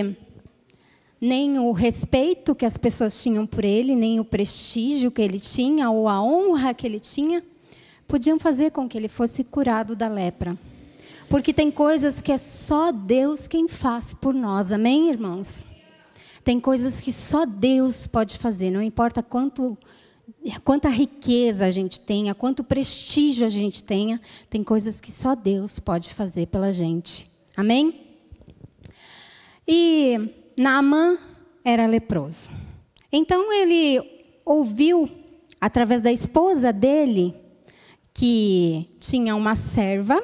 que nem o respeito que as pessoas tinham por ele, nem o prestígio que ele tinha, ou a honra que ele tinha, podiam fazer com que ele fosse curado da lepra. Porque tem coisas que é só Deus quem faz por nós, amém, irmãos? Tem coisas que só Deus pode fazer, não importa quanta riqueza a gente tenha, quanto prestígio a gente tenha, tem coisas que só Deus pode fazer pela gente, amém? E Naamã era leproso. Então ele ouviu, através da esposa dele, que tinha uma serva,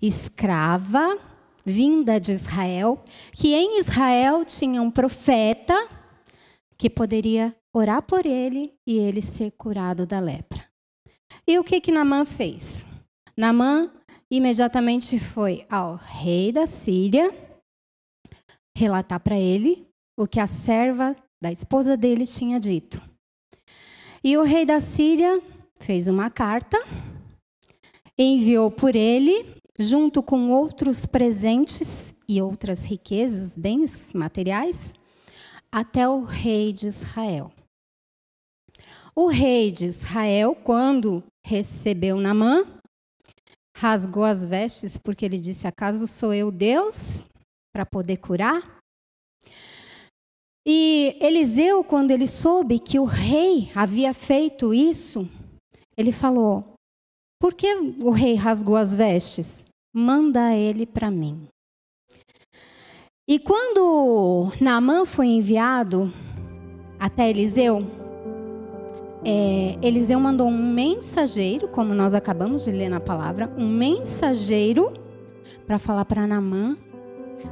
escrava, vinda de Israel, que em Israel tinha um profeta que poderia orar por ele e ele ser curado da lepra. E o que Naamã fez? Naamã imediatamente foi ao rei da Síria relatar para ele o que a serva da esposa dele tinha dito. E o rei da Síria fez uma carta, enviou por ele, junto com outros presentes e outras riquezas, bens materiais, até o rei de Israel. O rei de Israel, quando recebeu Naamã, rasgou as vestes, porque ele disse: acaso sou eu Deus para poder curar? E Eliseu, quando ele soube que o rei havia feito isso, ele falou: por que o rei rasgou as vestes? Manda ele para mim. E quando Naamã foi enviado até Eliseu, Eliseu mandou um mensageiro, como nós acabamos de ler na palavra, um mensageiro para falar para Naamã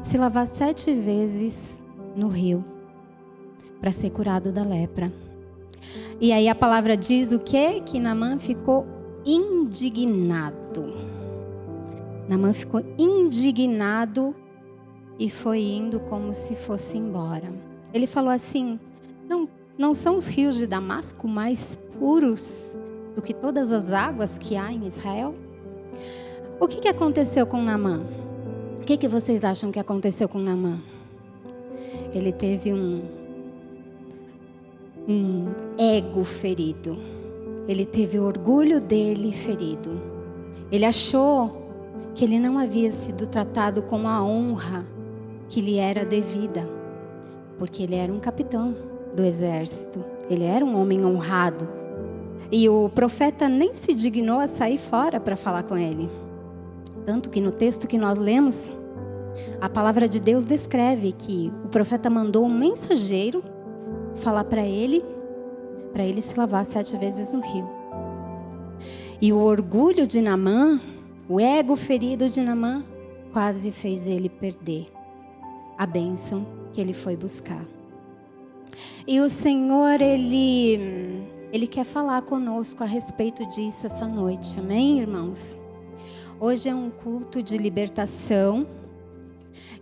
se lavar 7 vezes no rio, para ser curado da lepra. E aí a palavra diz o quê? Que Naamã ficou indignado. Naamã ficou indignado e foi indo como se fosse embora. Ele falou assim: não são os rios de Damasco mais puros do que todas as águas que há em Israel? O que aconteceu com Naamã? O que vocês acham que aconteceu com Naamã? Ele teve um ego ferido. Ele teve o orgulho dele ferido. Ele achou que ele não havia sido tratado com a honra que lhe era devida, porque ele era um capitão do exército, ele era um homem honrado. E o profeta nem se dignou a sair fora para falar com ele. Tanto que no texto que nós lemos, a palavra de Deus descreve que o profeta mandou um mensageiro falar para ele se lavar 7 vezes no rio. E o orgulho de Naamã, o ego ferido de Naamã, quase fez ele perder a bênção que ele foi buscar. E o Senhor, Ele quer falar conosco a respeito disso essa noite, amém, irmãos? Hoje é um culto de libertação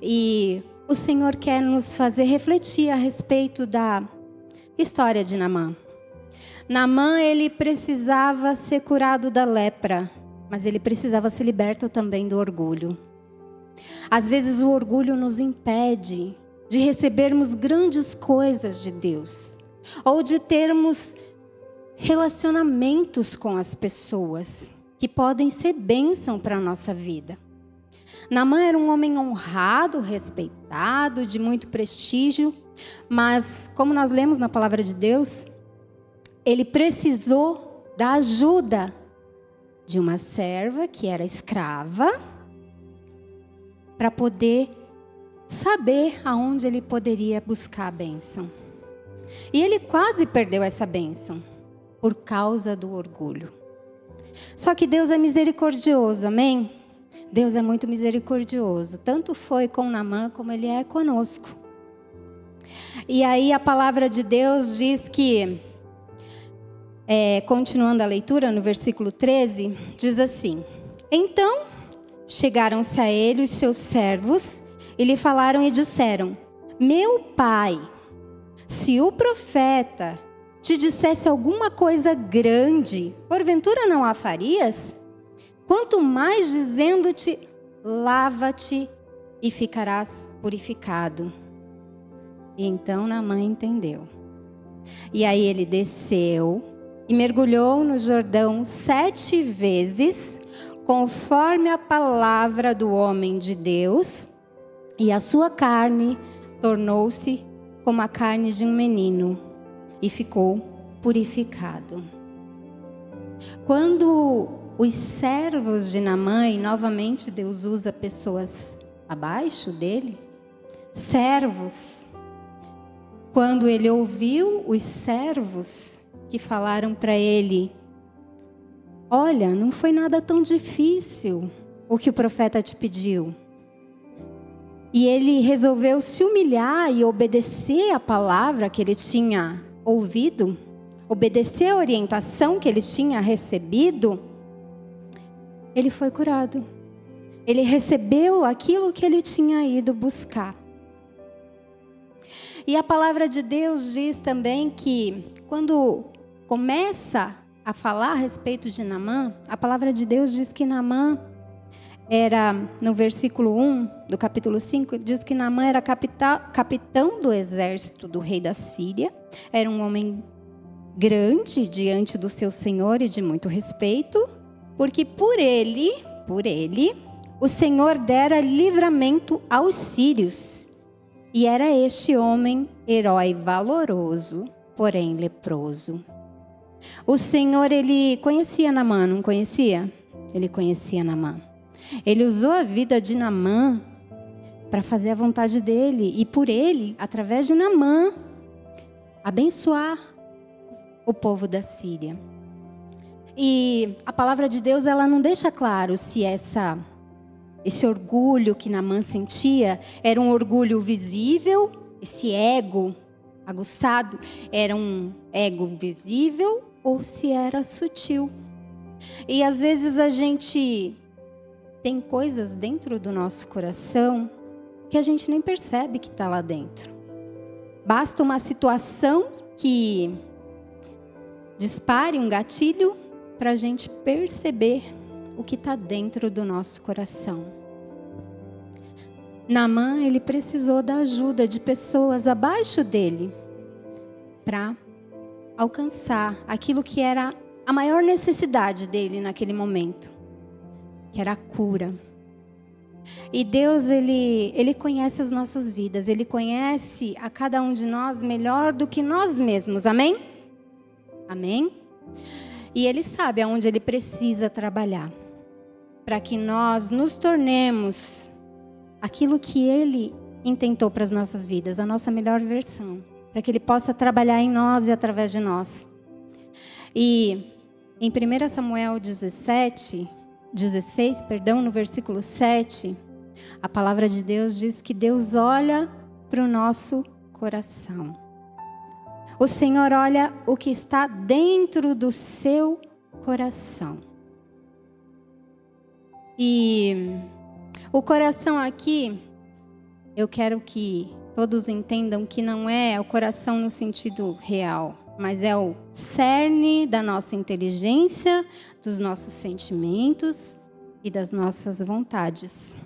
e o Senhor quer nos fazer refletir a respeito da história de Naamã. Naamã, ele precisava ser curado da lepra, mas ele precisava ser liberto também do orgulho. Às vezes o orgulho nos impede de recebermos grandes coisas de Deus, ou de termos relacionamentos com as pessoas que podem ser bênção para a nossa vida. Naamã era um homem honrado, respeitado, de muito prestígio, mas como nós lemos na palavra de Deus, ele precisou da ajuda de uma serva que era escrava para poder saber aonde ele poderia buscar a bênção. E ele quase perdeu essa bênção por causa do orgulho. Só que Deus é misericordioso, amém? Deus é muito misericordioso. Tanto foi com Naamã como Ele é conosco. E aí a palavra de Deus diz que, continuando a leitura no versículo 13, diz assim: então chegaram-se a ele os seus servos e lhe falaram e disseram: meu pai, se o profeta te dissesse alguma coisa grande, porventura não a farias? Quanto mais dizendo-te, lava-te e ficarás purificado. E então Naamã entendeu. E aí ele desceu e mergulhou no Jordão 7 vezes, conforme a palavra do homem de Deus, e a sua carne tornou-se como a carne de um menino e ficou purificado. Quando os servos de Naamã, e novamente Deus usa pessoas abaixo dele, servos, quando ele ouviu os servos que falaram para ele: olha, não foi nada tão difícil o que o profeta te pediu. E ele resolveu se humilhar e obedecer a palavra que ele tinha ouvido, obedecer a orientação que ele tinha recebido. Ele foi curado. Ele recebeu aquilo que ele tinha ido buscar. E a palavra de Deus diz também que quando começa a falar a respeito de Naamã, a palavra de Deus diz que Naamã era, no versículo 1 do capítulo 5, diz que Naamã era capitão do exército do rei da Síria, era um homem grande diante do seu senhor e de muito respeito, porque por ele, o Senhor dera livramento aos sírios. E era este homem herói valoroso, porém leproso. O Senhor, ele conhecia Naamã, não conhecia? Ele conhecia Naamã. Ele usou a vida de Naamã para fazer a vontade dele. E por ele, através de Naamã, abençoar o povo da Síria. E a palavra de Deus, ela não deixa claro se esse orgulho que Naamã sentia era um orgulho visível, esse ego aguçado era um ego visível, ou se era sutil. E às vezes a gente tem coisas dentro do nosso coração que a gente nem percebe que está lá dentro. Basta uma situação que dispare um gatilho para a gente perceber o que está dentro do nosso coração. Naamã, ele precisou da ajuda de pessoas abaixo dele para alcançar aquilo que era a maior necessidade dele naquele momento, que era a cura. E Deus, ele conhece as nossas vidas, Ele conhece a cada um de nós melhor do que nós mesmos, amém? Amém? E Ele sabe aonde Ele precisa trabalhar, para que nós nos tornemos aquilo que Ele intentou para as nossas vidas, a nossa melhor versão, para que Ele possa trabalhar em nós e através de nós. E em 1 Samuel 16, no versículo 7, a palavra de Deus diz que Deus olha para o nosso coração. O Senhor olha o que está dentro do seu coração. E o coração aqui, eu quero que todos entendam que não é o coração no sentido real, mas é o cerne da nossa inteligência, dos nossos sentimentos e das nossas vontades.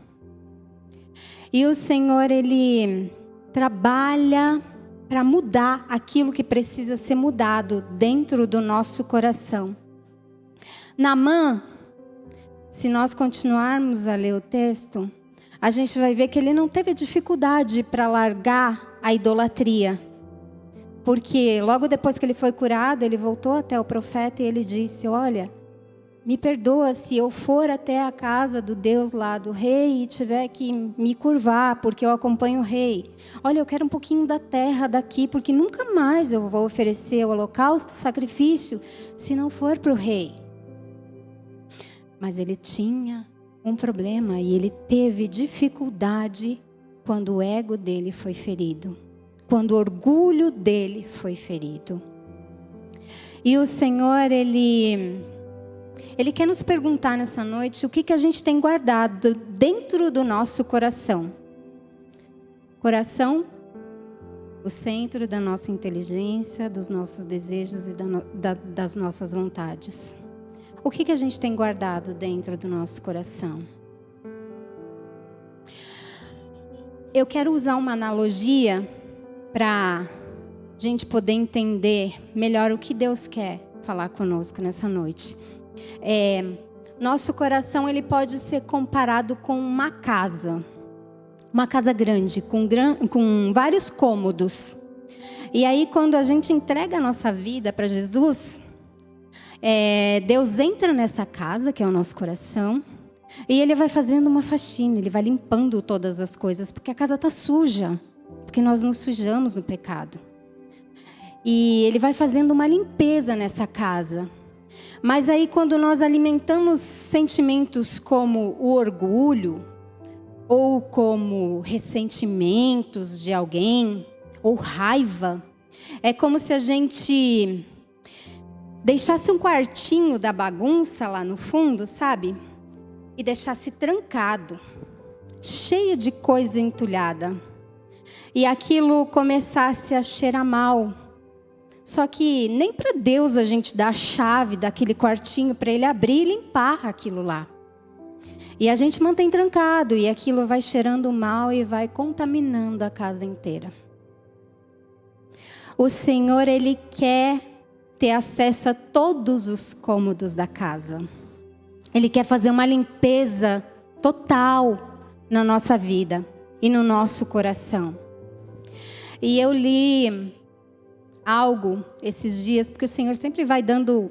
E o Senhor, Ele trabalha para mudar aquilo que precisa ser mudado dentro do nosso coração. Naamã, se nós continuarmos a ler o texto, a gente vai ver que ele não teve dificuldade para largar a idolatria. Porque logo depois que ele foi curado, ele voltou até o profeta e ele disse: olha, me perdoa se eu for até a casa do Deus lá do rei e tiver que me curvar, porque eu acompanho o rei. Olha, eu quero um pouquinho da terra daqui, porque nunca mais eu vou oferecer o holocausto, o sacrifício, se não for para o rei. Mas ele tinha um problema e ele teve dificuldade quando o ego dele foi ferido, quando o orgulho dele foi ferido. E o Senhor, Ele quer nos perguntar nessa noite o que a gente tem guardado dentro do nosso coração. Coração, o centro da nossa inteligência, dos nossos desejos e das nossas vontades. O que a gente tem guardado dentro do nosso coração? eu quero usar uma analogia para a gente poder entender melhor o que Deus quer falar conosco nessa noite. Nosso coração, ele pode ser comparado com uma casa grande, com vários cômodos. E aí, quando a gente entrega a nossa vida para Jesus, Deus entra nessa casa, que é o nosso coração, e Ele vai fazendo uma faxina, Ele vai limpando todas as coisas, porque a casa está suja, porque nós nos sujamos no pecado. E Ele vai fazendo uma limpeza nessa casa. Mas aí, quando nós alimentamos sentimentos como o orgulho, ou como ressentimentos de alguém, ou raiva, é como se a gente deixasse um quartinho da bagunça lá no fundo, sabe? E deixasse trancado, cheio de coisa entulhada. E aquilo começasse a cheirar mal. Só que nem para Deus a gente dá a chave daquele quartinho para Ele abrir e limpar aquilo lá. E a gente mantém trancado e aquilo vai cheirando mal e vai contaminando a casa inteira. O Senhor, Ele quer ter acesso a todos os cômodos da casa. Ele quer fazer uma limpeza total na nossa vida e no nosso coração. E eu li algo esses dias, porque o Senhor sempre vai dando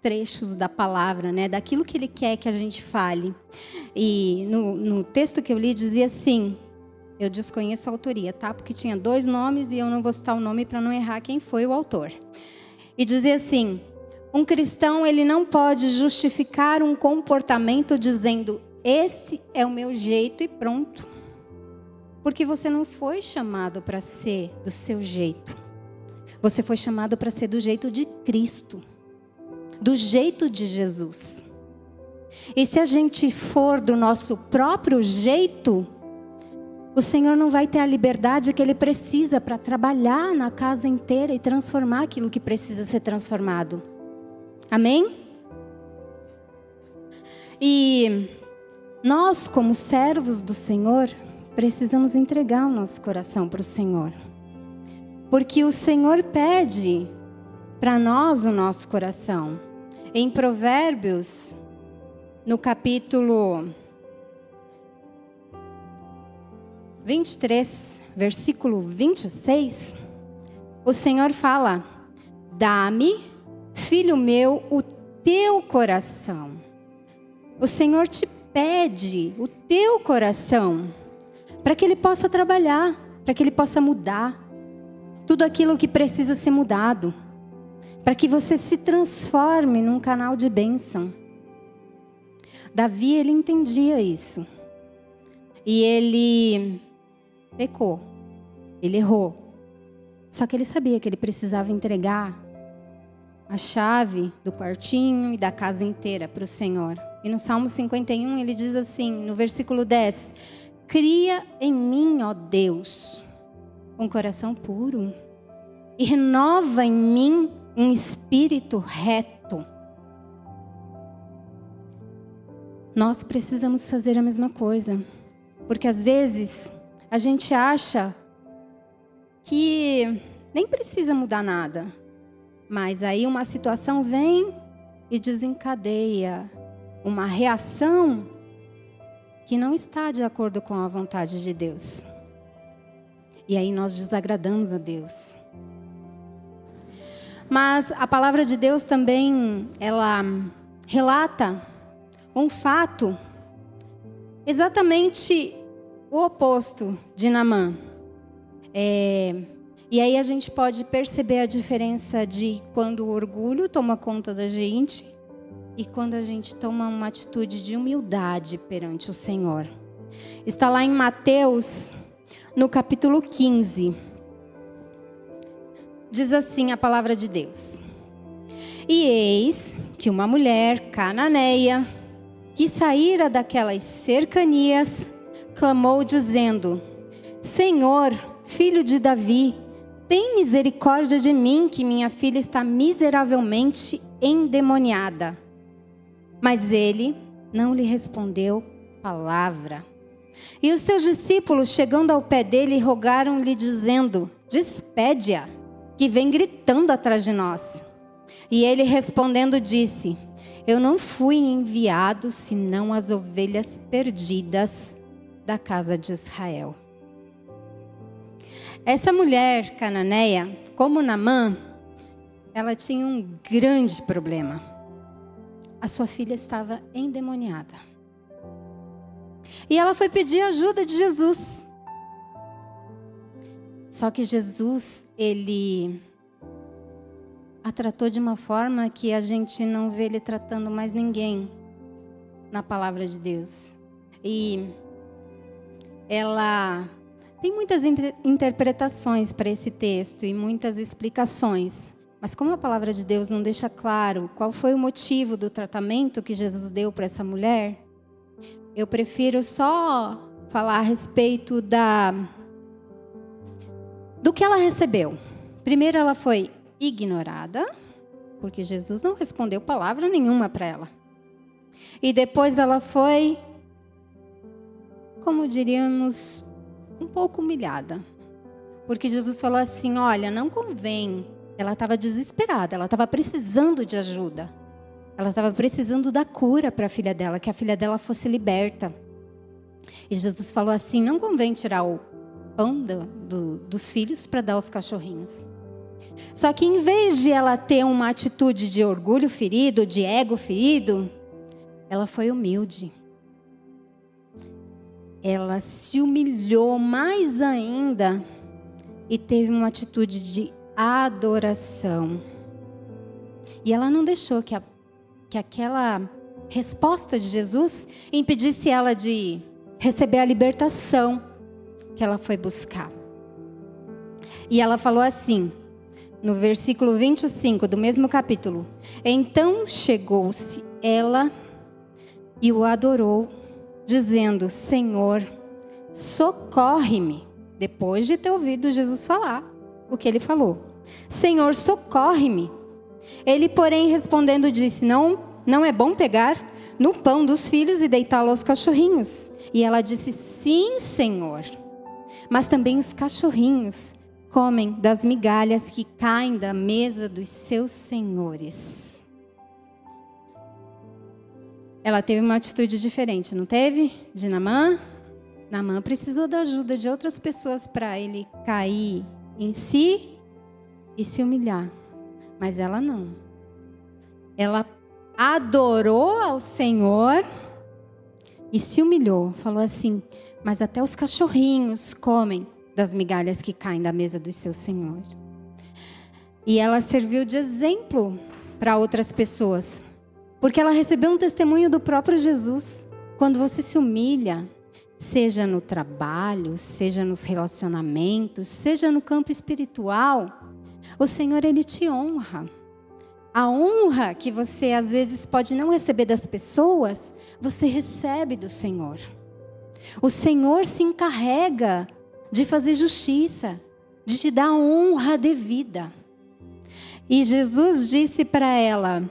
trechos da palavra, né? Daquilo que Ele quer que a gente fale. E no texto que eu li dizia assim, eu desconheço a autoria, tá? Porque tinha 2 nomes e eu não vou citar o nome para não errar quem foi o autor. E dizia assim, um cristão, ele não pode justificar um comportamento dizendo, esse é o meu jeito e pronto. Porque você não foi chamado para ser do seu jeito. Você foi chamado para ser do jeito de Cristo. Do jeito de Jesus. E se a gente for do nosso próprio jeito, o Senhor não vai ter a liberdade que Ele precisa para trabalhar na casa inteira e transformar aquilo que precisa ser transformado. Amém? E nós, como servos do Senhor, precisamos entregar o nosso coração para o Senhor. Porque o Senhor pede para nós o nosso coração. Em Provérbios, no capítulo 23, versículo 26, o Senhor fala, dá-me, filho meu, o teu coração. O Senhor te pede o teu coração, para que Ele possa trabalhar, para que Ele possa mudar tudo aquilo que precisa ser mudado. Para que você se transforme num canal de bênção. Davi, ele entendia isso. E ele pecou. Ele errou. Só que ele sabia que ele precisava entregar a chave do quartinho e da casa inteira para o Senhor. E no Salmo 51 ele diz assim, no versículo 10. Cria em mim, ó Deus, um coração puro. E renova em mim um espírito reto. Nós precisamos fazer a mesma coisa. Porque às vezes a gente acha que nem precisa mudar nada. Mas aí uma situação vem e desencadeia uma reação que não está de acordo com a vontade de Deus. E aí nós desagradamos a Deus. Mas a palavra de Deus também, ela relata um fato exatamente o oposto de Naamã. E aí a gente pode perceber a diferença de quando o orgulho toma conta da gente e quando a gente toma uma atitude de humildade perante o Senhor. Está lá em Mateus, no capítulo 15. Diz assim a palavra de Deus. E eis que uma mulher cananeia, que saíra daquelas cercanias, clamou dizendo, Senhor, filho de Davi, tem misericórdia de mim, que minha filha está miseravelmente endemoniada. Mas ele não lhe respondeu palavra. E os seus discípulos, chegando ao pé dele, rogaram-lhe, dizendo: despede-a, que vem gritando atrás de nós. E ele respondendo disse: eu não fui enviado senão as ovelhas perdidas da casa de Israel. Essa mulher cananeia, como Naamã, ela tinha um grande problema. A sua filha estava endemoniada. E ela foi pedir ajuda de Jesus. Só que Jesus, ele a tratou de uma forma que a gente não vê ele tratando mais ninguém na palavra de Deus. E ela tem muitas interpretações para esse texto e muitas explicações. Mas como a palavra de Deus não deixa claro qual foi o motivo do tratamento que Jesus deu para essa mulher, eu prefiro só falar a respeito do que ela recebeu. Primeiro, ela foi ignorada, porque Jesus não respondeu palavra nenhuma para ela. E depois ela foi, como diríamos, um pouco humilhada. Porque Jesus falou assim: olha, não convém. Ela estava desesperada, ela estava precisando de ajuda. Ela estava precisando da cura para a filha dela, que a filha dela fosse liberta. E Jesus falou assim: não convém tirar o pão dos filhos para dar aos cachorrinhos. Só que em vez de ela ter uma atitude de orgulho ferido, de ego ferido, ela foi humilde. Ela se humilhou mais ainda e teve uma atitude de adoração. E ela não deixou que aquela resposta de Jesus impedisse ela de receber a libertação que ela foi buscar. E ela falou assim, no versículo 25 do mesmo capítulo: então chegou-se ela e o adorou, dizendo: Senhor, socorre-me. Depois de ter ouvido Jesus falar o que ele falou: Senhor, socorre-me. Ele, porém, respondendo, disse: não é bom pegar no pão dos filhos e deitá-lo aos cachorrinhos. E ela disse: sim, Senhor, mas também os cachorrinhos comem das migalhas que caem da mesa dos seus senhores. Ela teve uma atitude diferente, não teve? De Naamã. Naamã precisou da ajuda de outras pessoas para ele cair em si e se humilhar. Mas ela não. Ela adorou ao Senhor e se humilhou. Falou assim: mas até os cachorrinhos comem das migalhas que caem da mesa dos seus senhores. E ela serviu de exemplo para outras pessoas. Porque ela recebeu um testemunho do próprio Jesus. Quando você se humilha, seja no trabalho, seja nos relacionamentos, seja no campo espiritual, o Senhor, Ele te honra. A honra que você às vezes pode não receber das pessoas, você recebe do Senhor. O Senhor se encarrega de fazer justiça, de te dar honra devida. E Jesus disse para ela,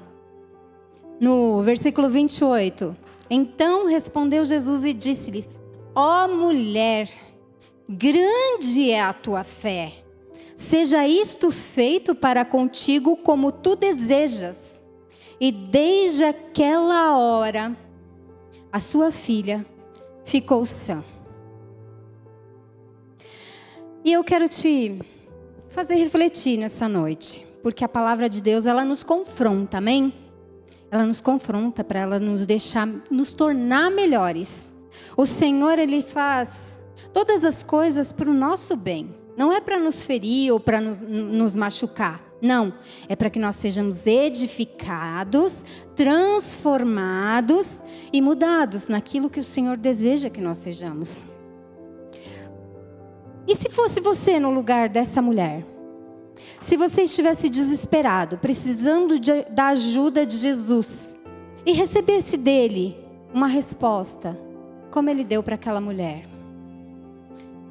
no versículo 28, então respondeu Jesus e disse-lhe: ó mulher, grande é a tua fé. Seja isto feito para contigo como tu desejas. E desde aquela hora, a sua filha ficou sã. E eu quero te fazer refletir nessa noite, porque a palavra de Deus, ela nos confronta, amém? Ela nos confronta para ela nos deixar, nos tornar melhores. O Senhor, Ele faz todas as coisas para o nosso bem. Não é para nos ferir ou para nos machucar. Não, é para que nós sejamos edificados, transformados e mudados naquilo que o Senhor deseja que nós sejamos. E se fosse você no lugar dessa mulher? Se você estivesse desesperado, precisando da ajuda de Jesus e recebesse dele uma resposta, como ele deu para aquela mulher?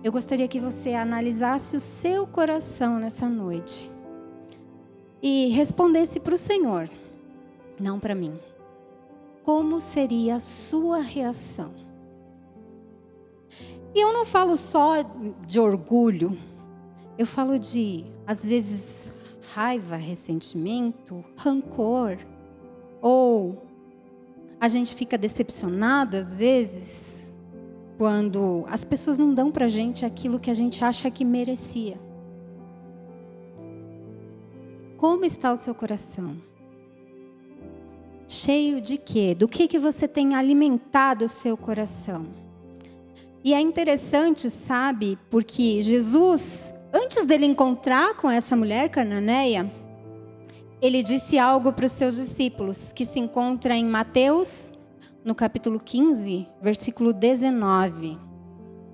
Eu gostaria que você analisasse o seu coração nessa noite e respondesse para o Senhor, não para mim. Como seria a sua reação? E eu não falo só de orgulho, eu falo de, às vezes, raiva, ressentimento, rancor. Ou a gente fica decepcionado, às vezes, quando as pessoas não dão pra gente aquilo que a gente acha que merecia. Como está o seu coração? Cheio de quê? Do que você tem alimentado o seu coração? E é interessante, sabe? Porque Jesus, antes dele encontrar com essa mulher cananeia, ele disse algo para os seus discípulos, que se encontra em Mateus, no capítulo 15, versículo 19.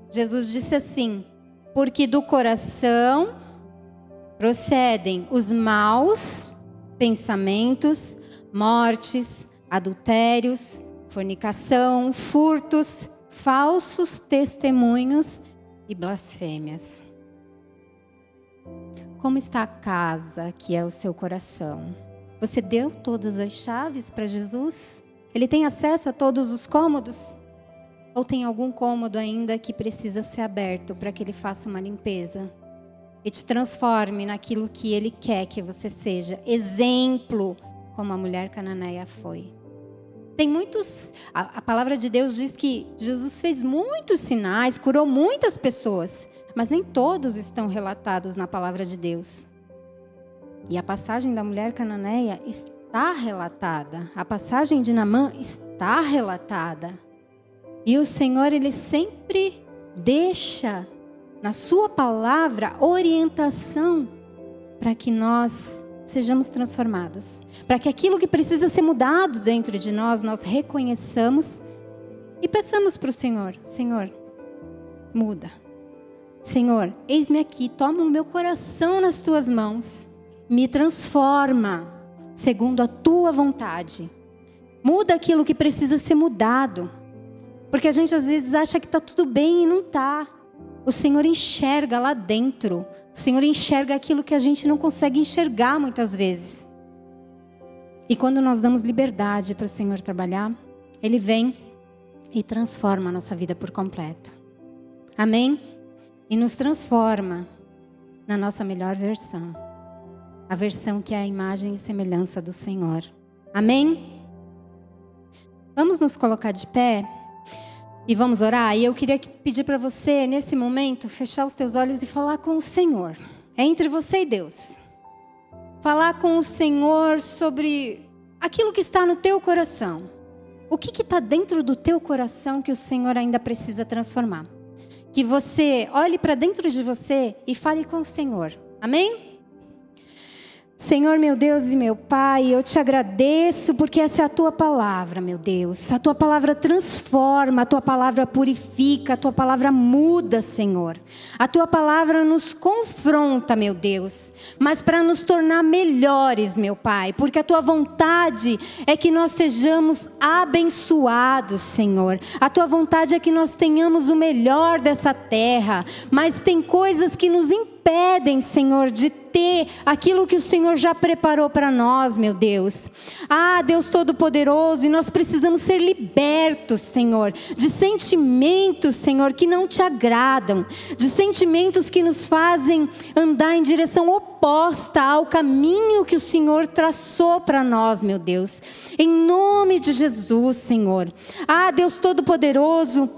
Jesus disse assim: porque do coração procedem os maus pensamentos, mortes, adultérios, fornicação, furtos, falsos testemunhos e blasfêmias. Como está a casa que é o seu coração? Você deu todas as chaves para Jesus? Ele tem acesso a todos os cômodos? Ou tem algum cômodo ainda que precisa ser aberto para que ele faça uma limpeza e te transforme naquilo que ele quer que você seja? Exemplo, como a mulher cananeia foi. Tem muitos, a palavra de Deus diz que Jesus fez muitos sinais, curou muitas pessoas, mas nem todos estão relatados na palavra de Deus. E a passagem da mulher cananeia está relatada, a passagem de Naamã está relatada. E o Senhor, Ele sempre deixa na sua palavra orientação para que nós sejamos transformados. Para que aquilo que precisa ser mudado dentro de nós, nós reconheçamos e peçamos para o Senhor: Senhor, muda. Senhor, eis-me aqui, toma o meu coração nas tuas mãos. Me transforma segundo a tua vontade. Muda aquilo que precisa ser mudado. Porque a gente às vezes acha que está tudo bem e não está. O Senhor enxerga lá dentro. O Senhor enxerga aquilo que a gente não consegue enxergar muitas vezes. E quando nós damos liberdade para o Senhor trabalhar, Ele vem e transforma a nossa vida por completo. Amém? E nos transforma na nossa melhor versão. A versão que é a imagem e semelhança do Senhor. Amém? Vamos nos colocar de pé e vamos orar. E eu queria pedir para você, nesse momento, fechar os teus olhos e falar com o Senhor. É entre você e Deus. Falar com o Senhor sobre aquilo que está no teu coração. O que está dentro do teu coração que o Senhor ainda precisa transformar? Que você olhe para dentro de você e fale com o Senhor. Amém? Senhor, meu Deus e meu Pai, eu te agradeço porque essa é a tua palavra, meu Deus. A tua palavra transforma, a tua palavra purifica, a tua palavra muda, Senhor. A tua palavra nos confronta, meu Deus, mas para nos tornar melhores, meu Pai, porque a tua vontade é que nós sejamos abençoados, Senhor. A tua vontade é que nós tenhamos o melhor dessa terra, mas tem coisas que nos impedem, Senhor, de ter aquilo que o Senhor já preparou para nós, meu Deus. Ah, Deus Todo-Poderoso, e nós precisamos ser libertos, Senhor, de sentimentos, Senhor, que não te agradam, de sentimentos que nos fazem andar em direção oposta ao caminho que o Senhor traçou para nós, meu Deus. Em nome de Jesus, Senhor. Ah, Deus Todo-Poderoso,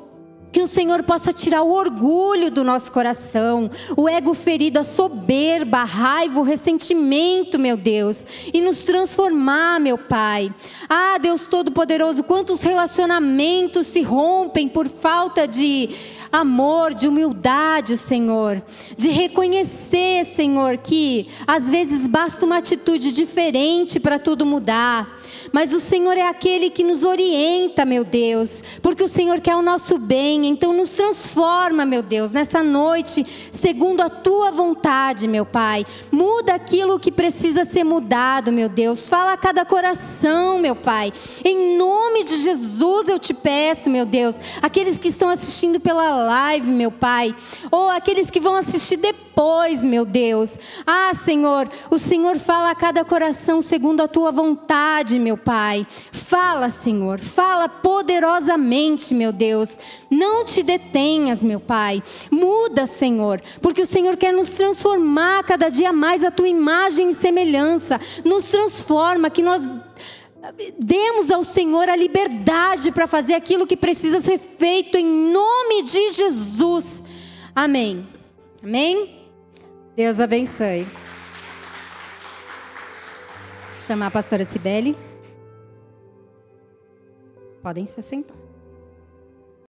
que o Senhor possa tirar o orgulho do nosso coração, o ego ferido, a soberba, a raiva, o ressentimento, meu Deus, e nos transformar, meu Pai. Ah, Deus Todo-Poderoso, quantos relacionamentos se rompem por falta de amor, de humildade, Senhor, de reconhecer, Senhor, que às vezes basta uma atitude diferente para tudo mudar. Mas o Senhor é aquele que nos orienta, meu Deus, porque o Senhor quer o nosso bem. Então nos transforma, meu Deus, nessa noite, segundo a tua vontade, meu Pai. Muda aquilo que precisa ser mudado, meu Deus. Fala a cada coração, meu Pai. Em nome de Jesus eu te peço, meu Deus, aqueles que estão assistindo pela live, meu Pai. Ou aqueles que vão assistir depois, meu Deus. Ah, Senhor, o Senhor fala a cada coração segundo a tua vontade, meu Pai. Fala, Senhor, fala poderosamente, meu Deus. Não te detenhas, meu Pai. Muda, Senhor, porque o Senhor quer nos transformar cada dia mais a tua imagem e semelhança. Nos transforma, que nós demos ao Senhor a liberdade para fazer aquilo que precisa ser feito em nome de Jesus. Amém. Amém? Deus abençoe. Chamar a pastora Cibele. Podem se sentar.